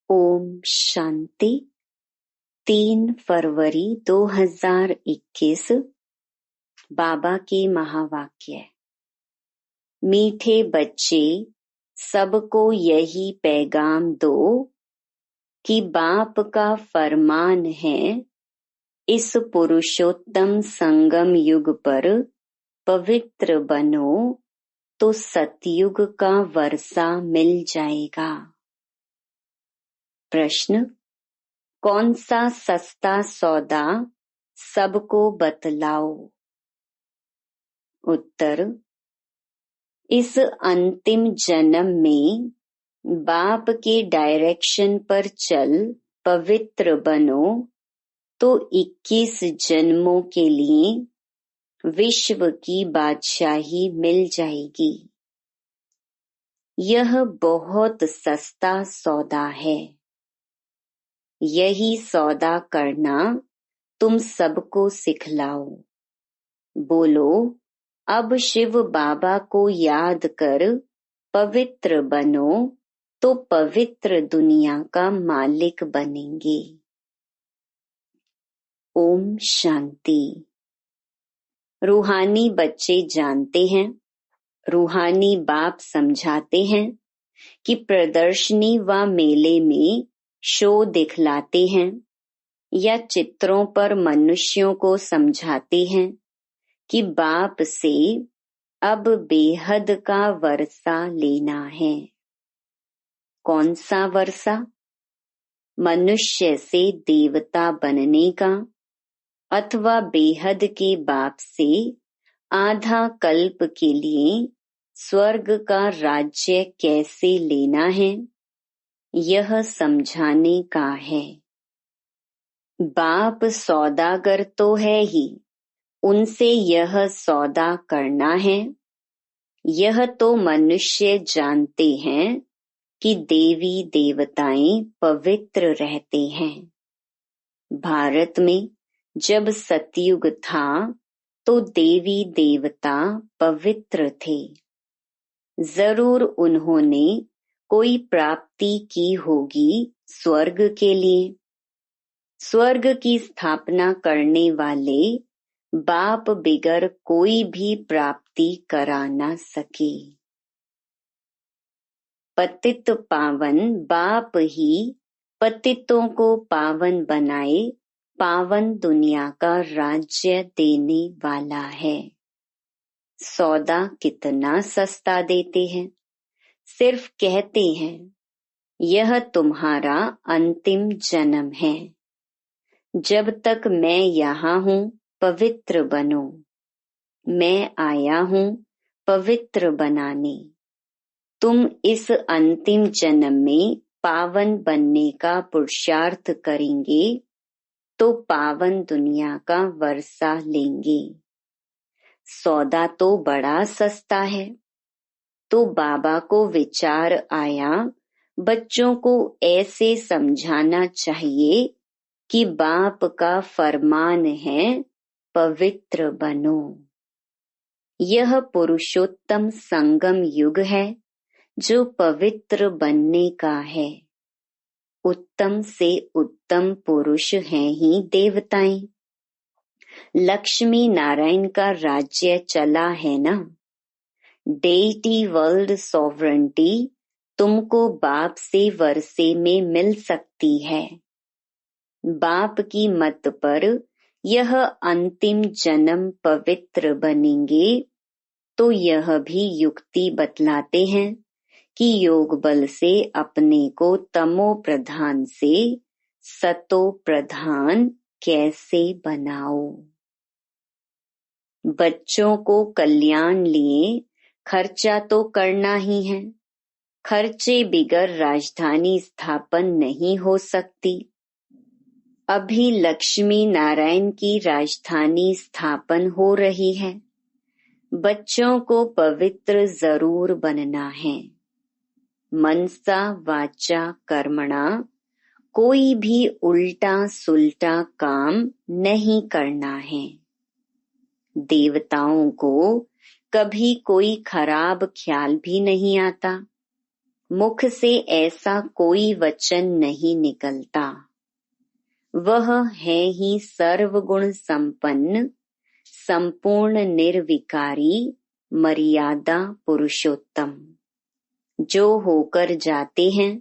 ओम शांति। 3 फरवरी 2021 बाबा के महावाक्य। मीठे बच्चे, सबको यही पैगाम दो कि बाप का फरमान है, इस पुरुषोत्तम संगम युग पर पवित्र बनो तो सतयुग का वर्षा मिल जाएगा। प्रश्न: कौन सा सस्ता सौदा सबको बतलाओ? उत्तर: इस अंतिम जन्म में बाप के डायरेक्शन पर चल पवित्र बनो तो 21 जन्मों के लिए विश्व की बादशाही मिल जाएगी। यह बहुत सस्ता सौदा है। यही सौदा करना तुम सबको सिखलाओ। बोलो, अब शिव बाबा को याद कर पवित्र बनो तो पवित्र दुनिया का मालिक बनेंगे। ओम शांति। रूहानी बच्चे जानते हैं, रूहानी बाप समझाते हैं कि प्रदर्शनी व मेले में शो दिखलाते हैं या चित्रों पर मनुष्यों को समझाते हैं कि बाप से अब बेहद का वर्षा लेना है। कौन सा वर्षा? मनुष्य से देवता बनने का, अथवा बेहद के बाप से आधा कल्प के लिए स्वर्ग का राज्य कैसे लेना है, यह समझाने का है। बाप सौदागर तो है ही, उनसे यह सौदा करना है। यह तो मनुष्य जानते हैं कि देवी देवताएं पवित्र रहते हैं। भारत में जब सतयुग था तो देवी देवता पवित्र थे। जरूर उन्होंने कोई प्राप्ति की होगी स्वर्ग के लिए। स्वर्ग की स्थापना करने वाले बाप बिगर कोई भी प्राप्ति करा न सके। पतित पावन बाप ही पतितों को पावन बनाए, पावन दुनिया का राज्य देने वाला है। सौदा कितना सस्ता देते हैं, सिर्फ कहते हैं यह तुम्हारा अंतिम जन्म है। जब तक मैं यहाँ हूँ पवित्र बनो। मैं आया हूँ पवित्र बनाने। तुम इस अंतिम जन्म में पावन बनने का पुरुषार्थ करेंगे तो पावन दुनिया का वर्षा लेंगे। सौदा तो बड़ा सस्ता है। तो बाबा को विचार आया, बच्चों को ऐसे समझाना चाहिए कि बाप का फरमान है, पवित्र बनो। यह पुरुषोत्तम संगम युग है जो पवित्र बनने का है। उत्तम से उत्तम पुरुष हैं ही देवताएं। लक्ष्मी नारायण का राज्य चला है ना। डेटी वर्ल्ड सॉवरेंटी तुमको बाप से वर्षे में मिल सकती है। बाप की मत पर यह अंतिम जन्म पवित्र बनेंगे तो यह भी युक्ति बतलाते हैं कि योग बल से अपने को तमो प्रधान से सतो प्रधान कैसे बनाओ। बच्चों को कल्याण लिए खर्चा तो करना ही है। खर्चे बिगर राजधानी स्थापन नहीं हो सकती। अभी लक्ष्मी नारायण की राजधानी स्थापन हो रही है। बच्चों को पवित्र जरूर बनना है। मनसा वाचा कर्मणा कोई भी उल्टा सुल्टा काम नहीं करना है। देवताओं को कभी कोई खराब ख्याल भी नहीं आता। मुख से ऐसा कोई वचन नहीं निकलता। वह है ही सर्वगुण संपन्न, संपूर्ण निर्विकारी, मर्यादा पुरुषोत्तम। जो होकर जाते हैं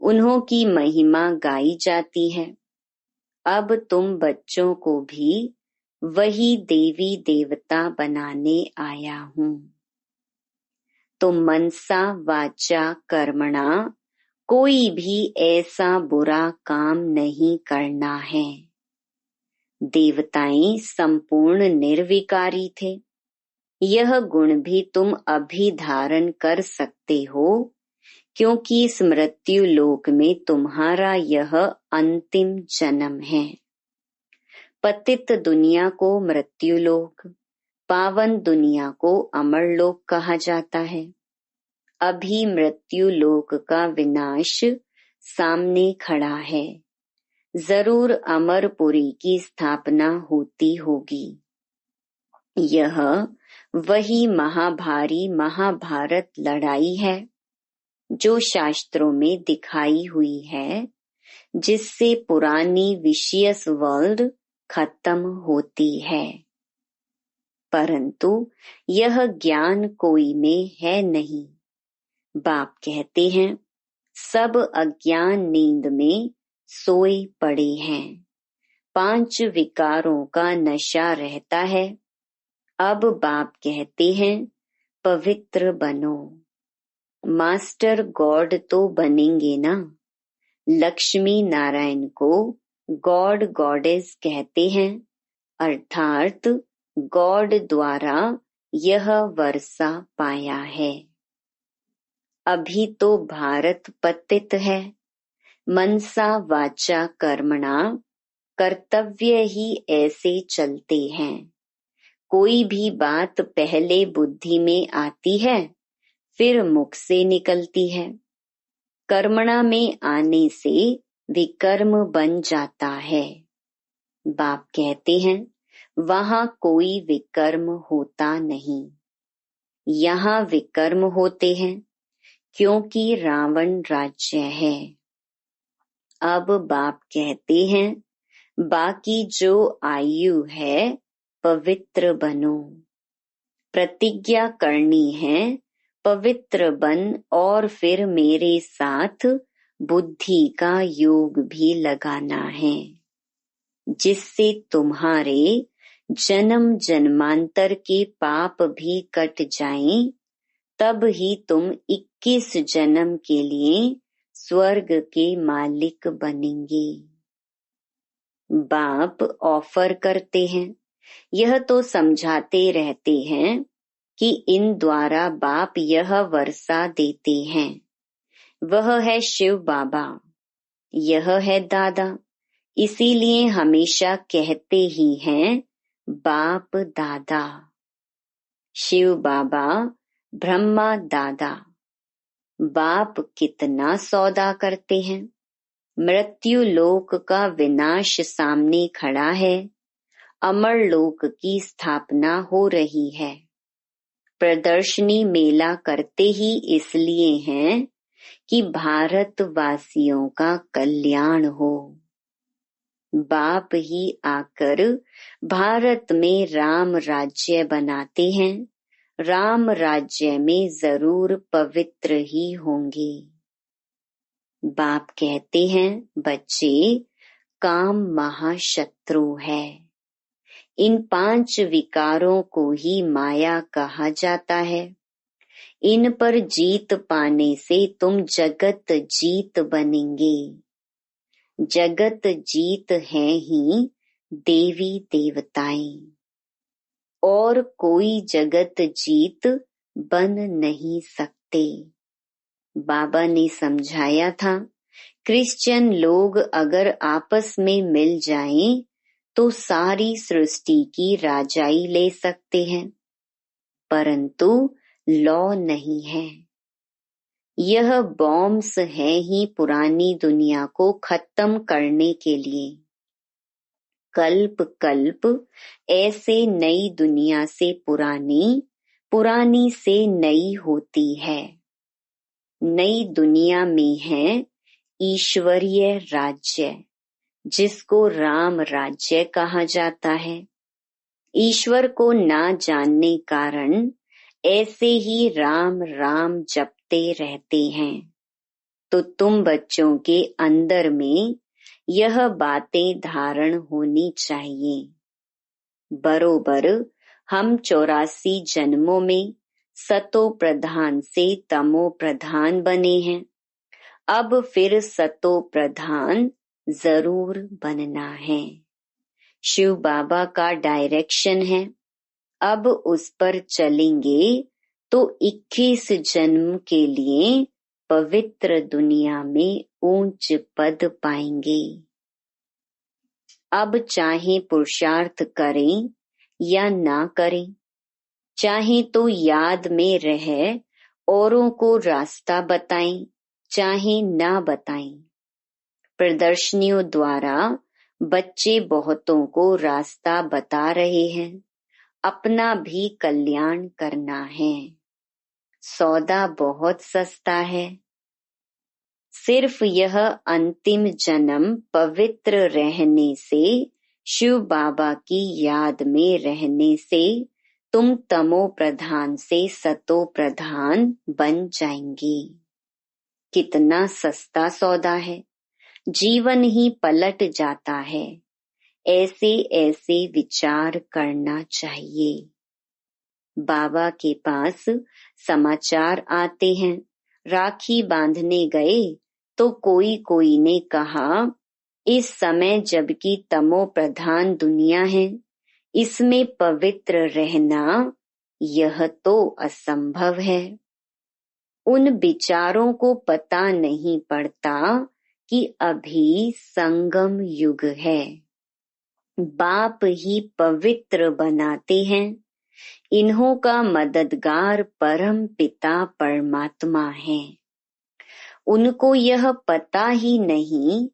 उन्हों की महिमा गाई जाती है। अब तुम बच्चों को भी वही देवी देवता बनाने आया हूँ। तो मनसा वाचा कर्मणा कोई भी ऐसा बुरा काम नहीं करना है। देवताएं संपूर्ण निर्विकारी थे। यह गुण भी तुम अभी धारण कर सकते हो, क्योंकि इस मृत्यु लोक में तुम्हारा यह अंतिम जन्म है। पतित दुनिया को मृत्यु लोक, पावन दुनिया को अमर लोक कहा जाता है। अभी मृत्यु लोक का विनाश सामने खड़ा है। जरूर अमरपुरी की स्थापना होती होगी। यह वही महाभारी महाभारत लड़ाई है जो शास्त्रों में दिखाई हुई है, जिससे पुरानी विशियस वर्ल्ड खत्म होती है। परंतु यह ज्ञान कोई में है नहीं। बाप कहते हैं सब अज्ञान नींद में सोए पड़े हैं। 5 विकारों का नशा रहता है। अब बाप कहते हैं पवित्र बनो। मास्टर गॉड तो बनेंगे ना। लक्ष्मी नारायण को गॉड गॉडेस कहते हैं, अर्थात गॉड द्वारा यह वर्षा पाया है। अभी तो भारत पतित है। मनसा वाचा कर्मणा कर्तव्य ही ऐसे चलते हैं। कोई भी बात पहले बुद्धि में आती है, फिर मुख से निकलती है। कर्मणा में आने से विकर्म बन जाता है। बाप कहते हैं वहां कोई विकर्म होता नहीं। यहाँ विकर्म होते हैं क्योंकि रावण राज्य है। अब बाप कहते हैं बाकी जो आयु है पवित्र बनो। प्रतिज्ञा करनी है पवित्र बन और फिर मेरे साथ बुद्धि का योग भी लगाना है, जिससे तुम्हारे जन्म जन्मांतर के पाप भी कट जाएं। तब ही तुम 21 जन्म के लिए स्वर्ग के मालिक बनेंगे। बाप ऑफर करते हैं। यह तो समझाते रहते हैं कि इन द्वारा बाप यह वर्षा देते हैं। वह है शिव बाबा, यह है दादा। इसीलिए हमेशा कहते ही हैं बाप दादा। शिव बाबा ब्रह्मा दादा। बाप कितना सौदा करते हैं। मृत्यु लोक का विनाश सामने खड़ा है। अमर लोक की स्थापना हो रही है। प्रदर्शनी मेला करते ही इसलिए हैं कि भारतवासियों का कल्याण हो। बाप ही आकर भारत में राम राज्य बनाते हैं। राम राज्य में जरूर पवित्र ही होंगे। बाप कहते हैं बच्चे, काम महाशत्रु है। इन 5 विकारों को ही माया कहा जाता है। इन पर जीत पाने से तुम जगत जीत बनेंगे। जगत जीत है ही देवी देवताएं, और कोई जगत जीत बन नहीं सकते। बाबा ने समझाया था क्रिश्चियन लोग अगर आपस में मिल जाएं तो सारी सृष्टि की राजाई ले सकते हैं, परंतु लॉ नहीं है। यह बॉम्ब्स है ही पुरानी दुनिया को खत्म करने के लिए। कल्प कल्प ऐसे नई दुनिया से पुरानी, पुरानी से नई होती है। नई दुनिया में है ईश्वरीय राज्य, जिसको राम राज्य कहा जाता है। ईश्वर को ना जानने कारण ऐसे ही राम राम जपते रहते हैं। तो तुम बच्चों के अंदर में यह बातें धारण होनी चाहिए। बरोबर हम 84 जन्मों में सतो प्रधान से तमो प्रधान बने हैं। अब फिर सतो प्रधान जरूर बनना है। शिव बाबा का डायरेक्शन है। अब उस पर चलेंगे तो 21 जन्म के लिए पवित्र दुनिया में ऊंच पद पाएंगे। अब चाहे पुरुषार्थ करें या ना करें, चाहे तो याद में रह औरों को रास्ता बताएं, चाहे ना बताएं। प्रदर्शनियों द्वारा बच्चे बहुतों को रास्ता बता रहे हैं। अपना भी कल्याण करना है। सौदा बहुत सस्ता है। सिर्फ यह अंतिम जन्म पवित्र रहने से, शिव बाबा की याद में रहने से तुम तमो प्रधान से सतो प्रधान बन जाएंगी। कितना सस्ता सौदा है। जीवन ही पलट जाता है। ऐसे ऐसे विचार करना चाहिए। बाबा के पास समाचार आते हैं। राखी बांधने गए तो कोई कोई ने कहा, इस समय जबकि तमो प्रधान दुनिया है, इसमें पवित्र रहना यह तो असंभव है। उन विचारों को पता नहीं पड़ता कि अभी संगम युग है। बाप ही पवित्र बनाते हैं। इन्हों का मददगार परम पिता परमात्मा है। उनको यह पता ही नहीं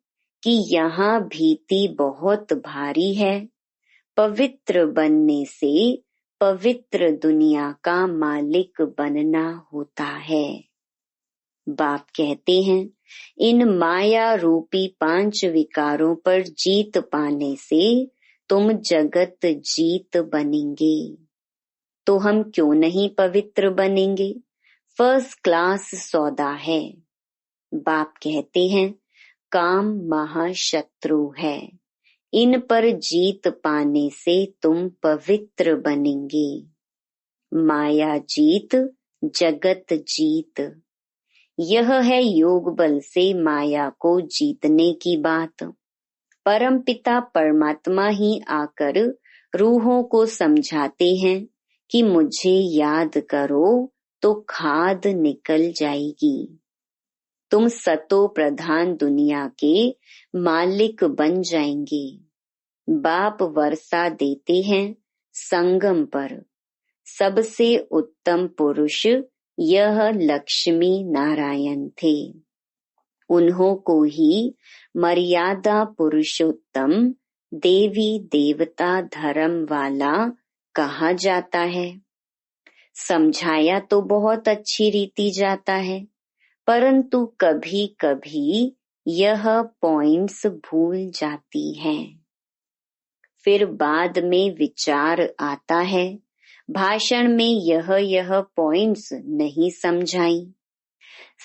कि यहाँ भीति बहुत भारी है। पवित्र बनने से पवित्र दुनिया का मालिक बनना होता है। बाप कहते हैं, इन माया रूपी 5 विकारों पर जीत पाने से तुम जगत जीत बनेंगे। तो हम क्यों नहीं पवित्र बनेंगे? फर्स्ट क्लास सौदा है। बाप कहते हैं, काम महाशत्रु है। इन पर जीत पाने से तुम पवित्र बनेंगे। माया जीत, जगत जीत, यह है योग बल से माया को जीतने की बात। परम पिता परमात्मा ही आकर रूहों को समझाते हैं कि मुझे याद करो तो खाद निकल जाएगी। तुम सतो प्रधान दुनिया के मालिक बन जाएंगे। बाप वर्षा देते हैं संगम पर। सबसे उत्तम पुरुष यह लक्ष्मी नारायण थे। उन्हों को ही मर्यादा पुरुषोत्तम, देवी देवता धर्म वाला कहा जाता है। समझाया तो बहुत अच्छी रीति जाता है, परंतु कभी कभी यह पॉइंट्स भूल जाती हैं। फिर बाद में विचार आता है, भाषण में यह पॉइंट्स नहीं समझाई।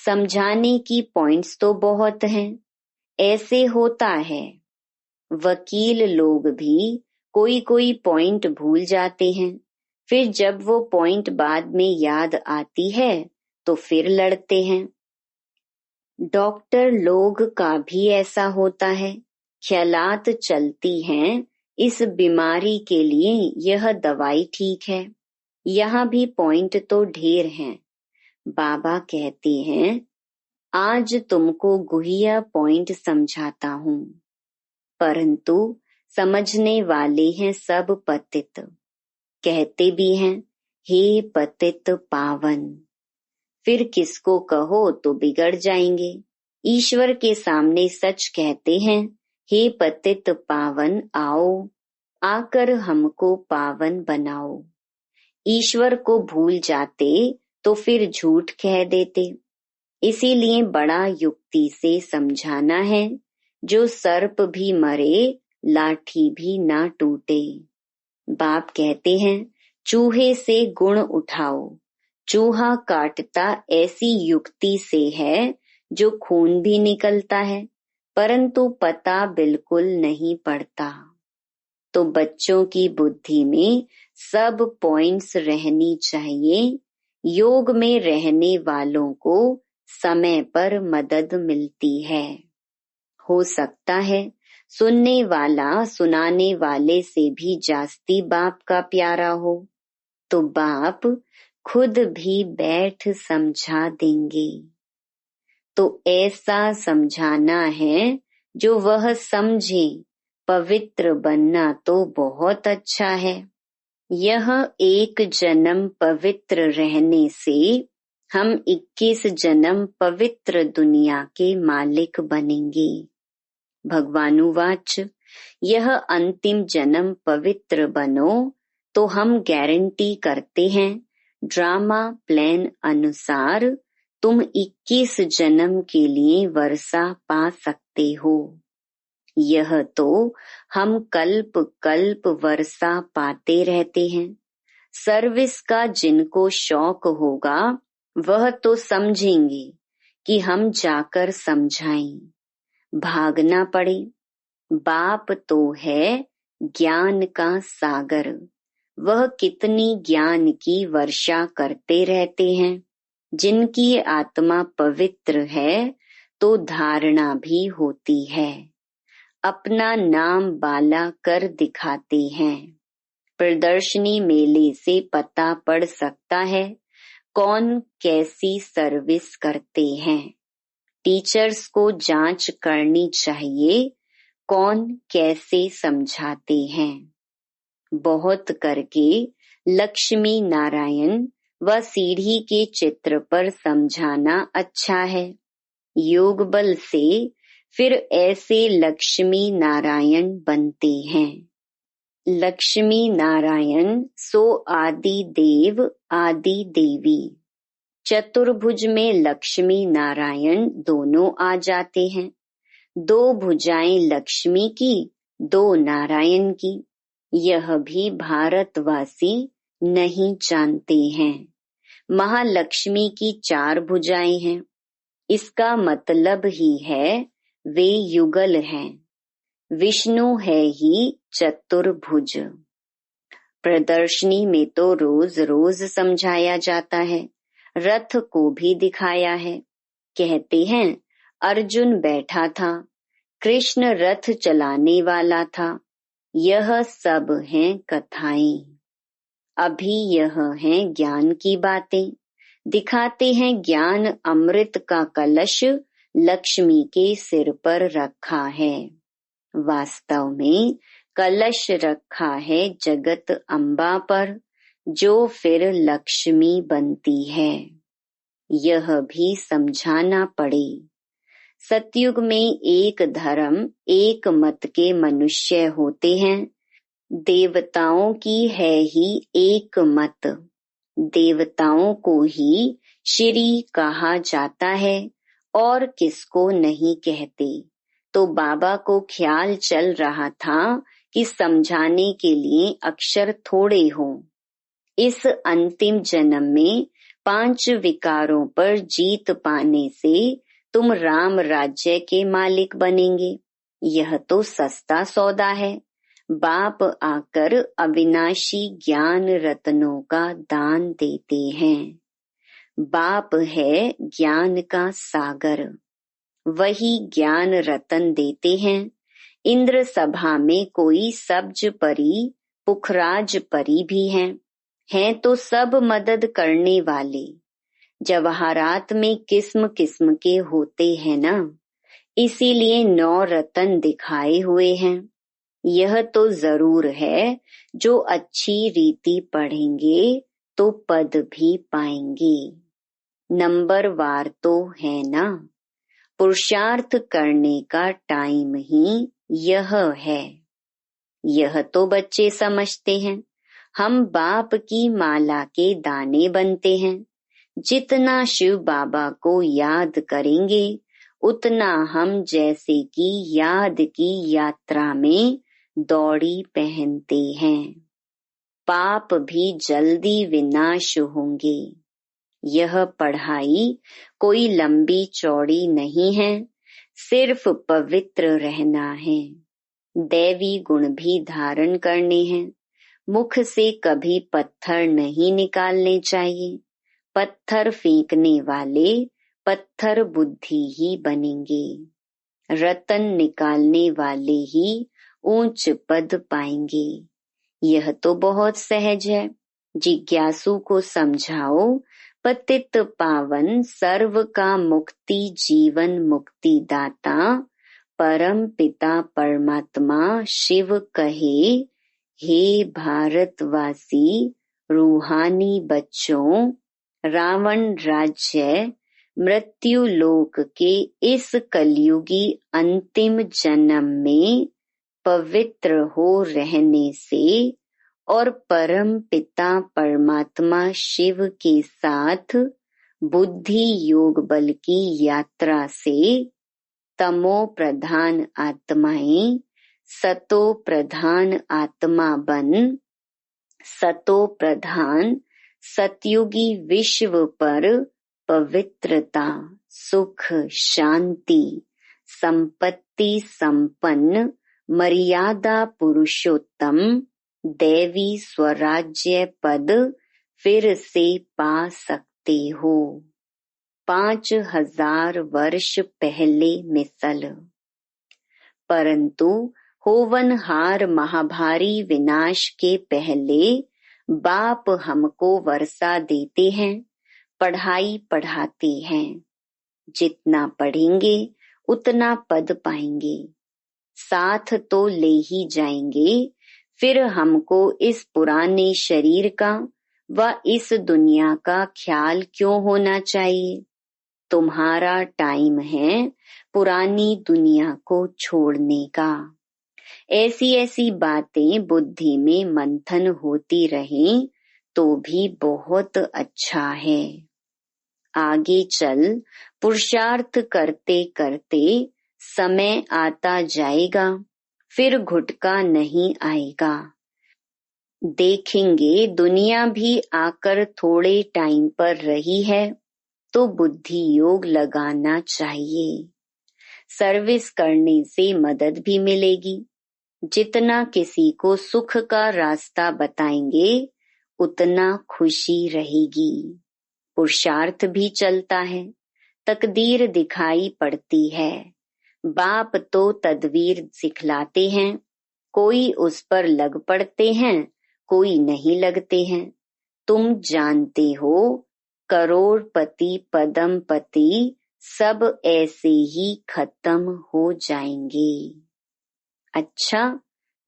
समझाने की पॉइंट्स तो बहुत हैं। ऐसे होता है, वकील लोग भी कोई कोई पॉइंट भूल जाते हैं। फिर जब वो पॉइंट बाद में याद आती है तो फिर लड़ते हैं। डॉक्टर लोग का भी ऐसा होता है। ख्यालात चलती हैं, इस बीमारी के लिए यह दवाई ठीक है। यहाँ भी पॉइंट तो ढेर हैं। बाबा कहते हैं, आज तुमको गुहिया पॉइंट समझाता हूँ, परंतु समझने वाले हैं सब पतित। कहते भी हैं, हे पतित पावन। फिर किसको कहो तो बिगड़ जाएंगे। ईश्वर के सामने सच कहते हैं, हे पतित पावन आओ, आकर हमको पावन बनाओ। ईश्वर को भूल जाते तो फिर झूठ कह देते। इसीलिए बड़ा युक्ति से समझाना है, जो सर्प भी मरे, लाठी भी ना टूटे। बाप कहते हैं, चूहे से गुण उठाओ। चूहा काटता ऐसी युक्ति से है जो खून भी निकलता है, परंतु पता बिल्कुल नहीं पड़ता। तो बच्चों की बुद्धि में सब पॉइंट्स रहनी चाहिए। योग में रहने वालों को समय पर मदद मिलती है। हो सकता है सुनने वाला सुनाने वाले से भी जास्ती बाप का प्यारा हो, तो बाप खुद भी बैठ समझा देंगे। तो ऐसा समझाना है जो वह समझे। पवित्र बनना तो बहुत अच्छा है। यह एक जन्म पवित्र रहने से हम 21 जन्म पवित्र दुनिया के मालिक बनेंगे। भगवानुवाच, यह अंतिम जन्म पवित्र बनो तो हम गारंटी करते हैं, ड्रामा प्लान अनुसार तुम 21 जन्म के लिए वर्षा पा सकते हो। यह तो हम कल्प कल्प वर्षा पाते रहते हैं। सर्विस का जिनको शौक होगा वह तो समझेंगे कि हम जाकर समझाएं। भागना पड़े। बाप तो है ज्ञान का सागर। वह कितनी ज्ञान की वर्षा करते रहते हैं। जिनकी आत्मा पवित्र है तो धारणा भी होती है। अपना नाम बाला कर दिखाते हैं। प्रदर्शनी मेले से पता पड़ सकता है कौन कैसी सर्विस करते हैं। टीचर्स को जांच करनी चाहिए कौन कैसे समझाते हैं। बहुत करके लक्ष्मी नारायण व सीढ़ी के चित्र पर समझाना अच्छा है। योग बल से फिर ऐसे लक्ष्मी नारायण बनते हैं। लक्ष्मी नारायण सो आदि देव आदि देवी। चतुर्भुज में लक्ष्मी नारायण दोनों आ जाते हैं। 2 भुजाएं लक्ष्मी की, 2 नारायण की। यह भी भारतवासी नहीं जानते हैं। महालक्ष्मी की 4 भुजाएं हैं। इसका मतलब ही है वे युगल हैं। विष्णु है ही चतुर्भुज। प्रदर्शनी में तो रोज रोज समझाया जाता है। रथ को भी दिखाया है। कहते हैं अर्जुन बैठा था, कृष्ण रथ चलाने वाला था। यह सब हैं कथाएं। अभी यह हैं ज्ञान की बातें। दिखाते हैं ज्ञान अमृत का कलश लक्ष्मी के सिर पर रखा है। वास्तव में कलश रखा है जगत अम्बा पर, जो फिर लक्ष्मी बनती है। यह भी समझाना पड़े। सतयुग में एक धर्म एक मत के मनुष्य होते हैं। देवताओं की है ही एक मत। देवताओं को ही श्री कहा जाता है और किसको नहीं कहते। तो बाबा को ख्याल चल रहा था कि समझाने के लिए अक्षर थोड़े हों। इस अंतिम जन्म में 5 विकारों पर जीत पाने से तुम राम राज्य के मालिक बनेंगे। यह तो सस्ता सौदा है। बाप आकर अविनाशी ज्ञान रत्नों का दान देते हैं। बाप है ज्ञान का सागर। वही ज्ञान रतन देते हैं। इंद्र सभा में कोई सब्ज परी पुखराज परी भी हैं तो सब मदद करने वाले। जवाहरात में किस्म किस्म के होते हैं ना, इसीलिए 9 रतन दिखाए हुए हैं। यह तो जरूर है जो अच्छी रीति पढ़ेंगे तो पद भी पाएंगे। नंबर वार तो है ना। पुरुषार्थ करने का टाइम ही यह है। यह तो बच्चे समझते हैं। हम बाप की माला के दाने बनते हैं। जितना शिव बाबा को याद करेंगे उतना हम जैसे कि याद की यात्रा में दौड़ी पहनते हैं। पाप भी जल्दी विनाश होंगे। यह पढ़ाई कोई लंबी चौड़ी नहीं है, सिर्फ पवित्र रहना है। दैवी गुण भी धारण करने हैं। मुख से कभी पत्थर नहीं निकालने चाहिए। पत्थर फेंकने वाले पत्थर बुद्धि ही बनेंगे। रतन निकालने वाले ही ऊंच पद पाएंगे। यह तो बहुत सहज है। जिज्ञासु को समझाओ, पतित पावन सर्व का मुक्ति जीवन मुक्ति दाता परम पिता परमात्मा शिव कहे, हे भारतवासी रूहानी बच्चों, रावण राज्य मृत्यु लोक के इस कलयुगी अंतिम जन्म में पवित्र हो रहने से और परम पिता परमात्मा शिव के साथ बुद्धि योग बल की यात्रा से तमो प्रधान आत्माएं सतो प्रधान आत्मा बन सतो प्रधान सतयुगी विश्व पर पवित्रता सुख शांति संपत्ति संपन्न मर्यादा पुरुषोत्तम दैवी स्वराज्य पद फिर से पा सकते हो। 5000 वर्ष पहले मिसल। परंतु होवनहार महाभारी विनाश के पहले बाप हमको वर्षा देते हैं, पढ़ाई पढ़ाते हैं। जितना पढ़ेंगे उतना पद पाएंगे। साथ तो ले ही जाएंगे, फिर हमको इस पुराने शरीर का व इस दुनिया का ख्याल क्यों होना चाहिए। तुम्हारा टाइम है पुरानी दुनिया को छोड़ने का। ऐसी ऐसी बातें बुद्धि में मंथन होती रहें तो भी बहुत अच्छा है। आगे चल पुरुषार्थ करते करते समय आता जाएगा, फिर घुटका नहीं आएगा। देखेंगे दुनिया भी आकर थोड़े टाइम पर रही है तो बुद्धि योग लगाना चाहिए। सर्विस करने से मदद भी मिलेगी। जितना किसी को सुख का रास्ता बताएंगे उतना खुशी रहेगी। पुरुषार्थ भी चलता है, तकदीर दिखाई पड़ती है। बाप तो तदवीर सिखलाते हैं, कोई उस पर लग पड़ते हैं, कोई नहीं लगते हैं। तुम जानते हो करोड़पति पदमपति सब ऐसे ही खत्म हो जाएंगे। अच्छा,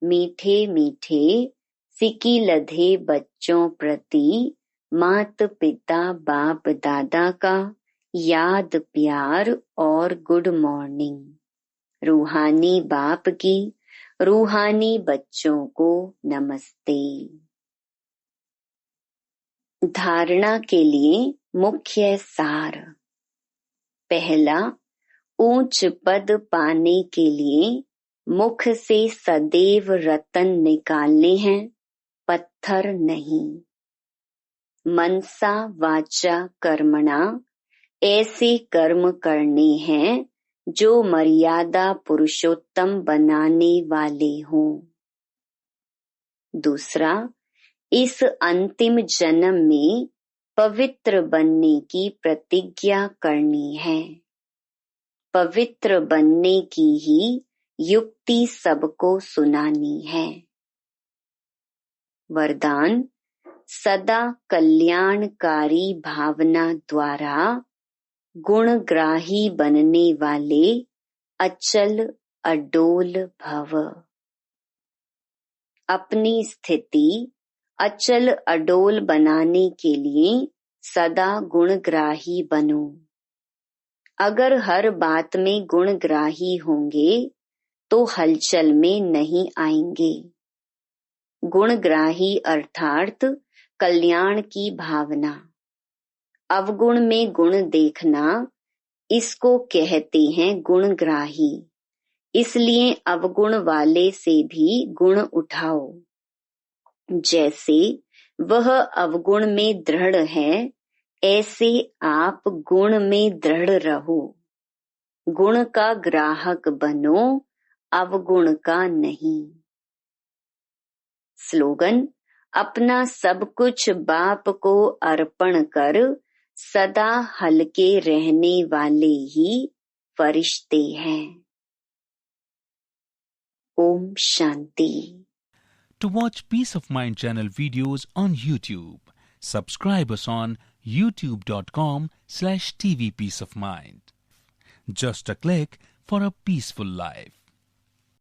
मीठे मीठे सिकी लधे बच्चों प्रति मात पिता बाप दादा का याद प्यार और गुड मॉर्निंग। रूहानी बाप की रूहानी बच्चों को नमस्ते। धारणा के लिए मुख्य सार। पहला, ऊंच पद पाने के लिए मुख से सदैव रतन निकालने हैं, पत्थर नहीं। मनसा वाचा कर्मणा ऐसे कर्म करने हैं जो मर्यादा पुरुषोत्तम बनाने वाले हों। दूसरा, इस अंतिम जन्म में पवित्र बनने की प्रतिज्ञा करनी है। पवित्र बनने की ही युक्ति सबको सुनानी है। वरदान, सदा कल्याणकारी भावना द्वारा गुणग्राही बनने वाले अचल अडोल भव। अपनी स्थिति अचल अडोल बनाने के लिए सदा गुणग्राही बनो। अगर हर बात में गुणग्राही होंगे तो हलचल में नहीं आएंगे। गुणग्राही अर्थात कल्याण की भावना। अवगुण में गुण देखना, इसको कहते हैं गुणग्राही। इसलिए अवगुण वाले से भी गुण उठाओ। जैसे वह अवगुण में दृढ़ है, ऐसे आप गुण में दृढ़ रहो। गुण का ग्राहक बनो, अवगुण का नहीं। स्लोगन: अपना सब कुछ बाप को अर्पण कर, सदा हल्के रहने वाले ही फरिश्ते हैं। Om Shanti. To watch Peace of Mind channel videos on YouTube, subscribe us on youtube.com/tvpeaceofmind. Just a click for a peaceful life.